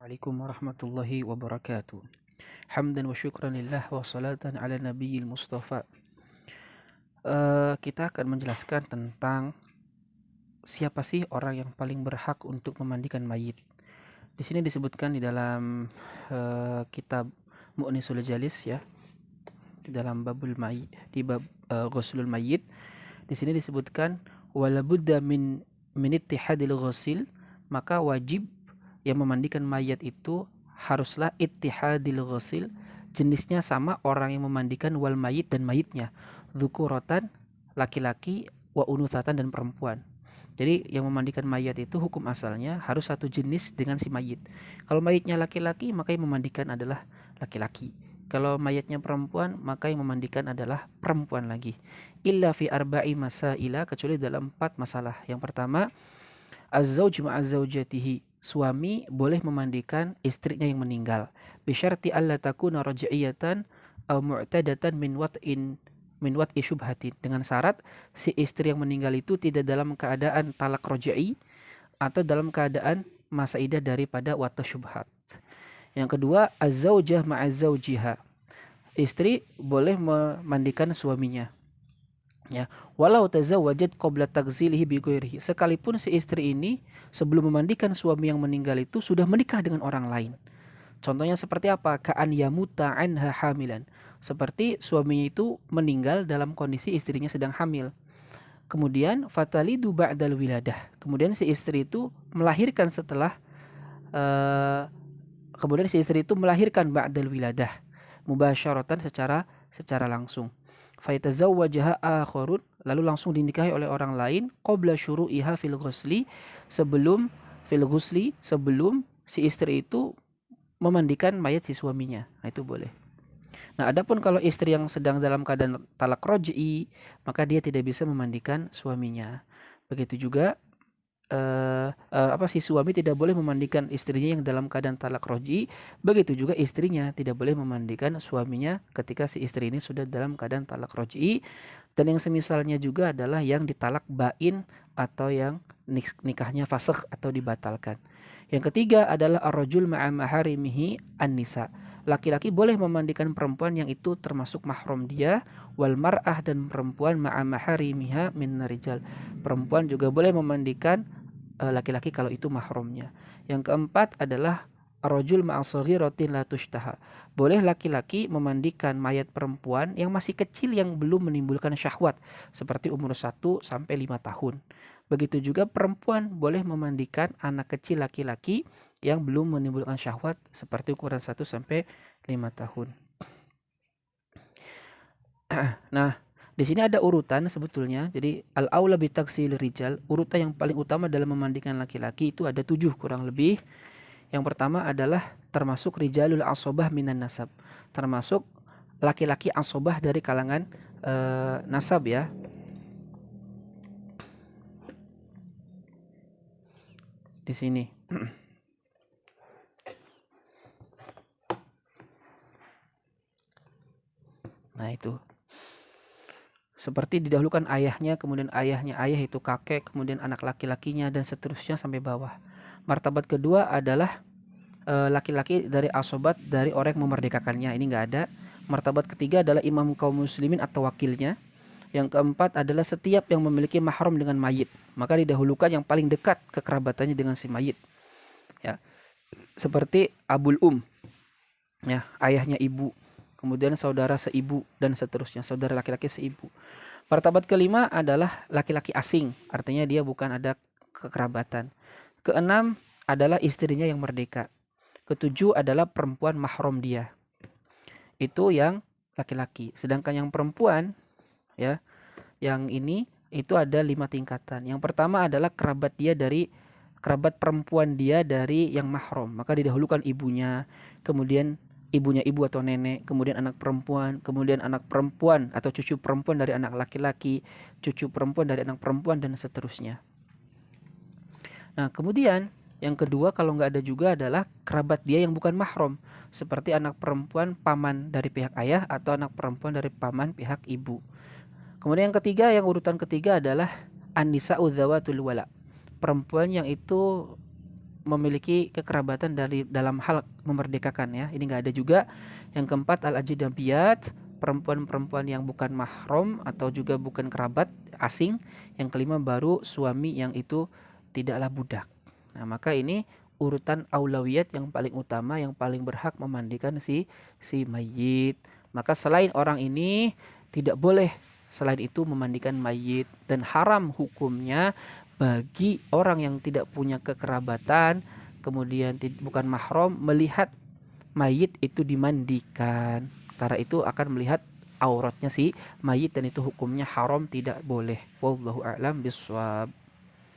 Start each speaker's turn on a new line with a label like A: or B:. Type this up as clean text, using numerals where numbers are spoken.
A: Assalamualaikum warahmatullahi wabarakatuh. Hamdan wa syukran lillah wa salatan ala nabiyil mustafa. Kita akan menjelaskan tentang siapa sih orang yang paling berhak untuk memandikan mayit. Di sini disebutkan di dalam kitab Mu'nisul Jalis ya, di dalam babul mayit, di bab ghuslul mayit. Di sini disebutkan wala budda min ittihadil ghusil, maka wajib yang memandikan mayat itu haruslah ittihadil ghusil, jenisnya sama orang yang memandikan wal mayit dan mayitnya, dzukuratan laki-laki wa unusatan dan perempuan. Jadi yang memandikan mayat itu hukum asalnya harus satu jenis dengan si mayit. Kalau mayitnya laki-laki maka yang memandikan adalah laki-laki. Kalau mayatnya perempuan maka yang memandikan adalah perempuan lagi. Illa fi arba'i masaila, kecuali dalam 4 masalah. Yang pertama, az-zauj ma'az-zaujatihi, suami boleh memandikan istrinya yang meninggal. Bisyarti alla takuna raj'iyatan aw mu'tadatan min wat'i syubhatin, dengan syarat si istri yang meninggal itu tidak dalam keadaan talak raj'i atau dalam keadaan masa idah daripada wata syubhat. Yang kedua, az-zaujah ma'az-zaujiha, istri boleh memandikan suaminya. Ya, walau tazawwajat qabla taghzilihi bi ghairihi, sekalipun si istri ini sebelum memandikan suami yang meninggal itu sudah menikah dengan orang lain. Contohnya seperti apa? Ka'an yamuta anha hamilan, seperti suaminya itu meninggal dalam kondisi istrinya sedang hamil. Kemudian fatalidu ba'dal wiladah, kemudian si istri itu melahirkan setelah kemudian si istri itu melahirkan ba'dal wiladah, mubasyaratan secara langsung. Faitazawwajaha akhirun, lalu langsung dinikahi oleh orang lain, qabla syuru'iha fil ghusli, sebelum si istri itu memandikan mayat si suaminya. Nah, itu boleh. Nah, adapun kalau istri yang sedang dalam keadaan talak roj'i, maka dia tidak bisa memandikan suaminya. Begitu juga si suami tidak boleh memandikan istrinya yang dalam keadaan talak roji. Begitu juga istrinya tidak boleh memandikan suaminya ketika si istri ini sudah dalam keadaan talak roji. Dan yang semisalnya juga adalah yang ditalak bain atau yang nikahnya fasakh atau dibatalkan. Yang ketiga adalah ar-rajul ma'a maharimihi an-nisa, laki-laki boleh memandikan perempuan yang itu termasuk mahram dia, wal mar'ah, dan perempuan ma'a maharimiha min rijal, perempuan juga boleh memandikan laki-laki kalau itu mahramnya. Yang keempat adalah ar-rajul ma'a saghiratin la tushtaha, boleh laki-laki memandikan mayat perempuan yang masih kecil yang belum menimbulkan syahwat, seperti umur 1 sampai 5 tahun. Begitu juga perempuan boleh memandikan anak kecil laki-laki yang belum menimbulkan syahwat, seperti ukuran 1 sampai 5 tahun. Nah, di sini ada urutan sebetulnya. Jadi al-aula bi taksil rijal, urutan yang paling utama dalam memandikan laki-laki itu ada 7 kurang lebih. Yang pertama adalah termasuk rijalul asobah minan nasab, termasuk laki-laki asobah dari kalangan nasab ya. Di sini. Nah, itu. Seperti didahulukan ayahnya, kemudian ayahnya ayah itu kakek, kemudian anak laki-lakinya dan seterusnya sampai bawah. Martabat kedua adalah laki-laki dari asobat dari orang yang memerdekakannya, ini enggak ada. Martabat ketiga adalah imam kaum muslimin atau wakilnya. Yang keempat adalah setiap yang memiliki mahram dengan mayit, maka didahulukan yang paling dekat kekerabatannya dengan si mayit. Ya. Seperti abul ya, ayahnya ibu, kemudian saudara seibu dan seterusnya, saudara laki-laki seibu. Martabat kelima adalah laki-laki asing, artinya dia bukan ada kekerabatan. Keenam adalah istrinya yang merdeka. Ketujuh adalah perempuan mahram dia, itu yang laki-laki. Sedangkan yang perempuan ya, yang ini itu ada 5 tingkatan. Yang pertama adalah kerabat perempuan dia dari yang mahram, maka didahulukan ibunya, kemudian ibunya ibu atau nenek, kemudian anak perempuan, kemudian anak perempuan atau cucu perempuan dari anak laki-laki, cucu perempuan dari anak perempuan, dan seterusnya. Nah, kemudian yang kedua kalau nggak ada juga adalah kerabat dia yang bukan mahram, seperti anak perempuan paman dari pihak ayah atau anak perempuan dari paman pihak ibu. Kemudian yang ketiga, yang urutan ketiga adalah an-nisa'u dzawatul wala, perempuan yang itu memiliki kekerabatan dari dalam hal memerdekakan ya. Ini nggak ada juga. Yang keempat al-ajnabiyat, perempuan-perempuan yang bukan mahram atau juga bukan kerabat asing. Yang kelima baru suami yang itu tidaklah budak. Nah, maka ini urutan aulawiyat yang paling utama, yang paling berhak memandikan si mayit. Maka selain orang ini tidak boleh selain itu memandikan mayit, dan haram hukumnya bagi orang yang tidak punya kekerabatan kemudian bukan mahram melihat mayit itu dimandikan, karena itu akan melihat auratnya si mayit dan itu hukumnya haram, tidak boleh. Wallahu a'lam bishawab.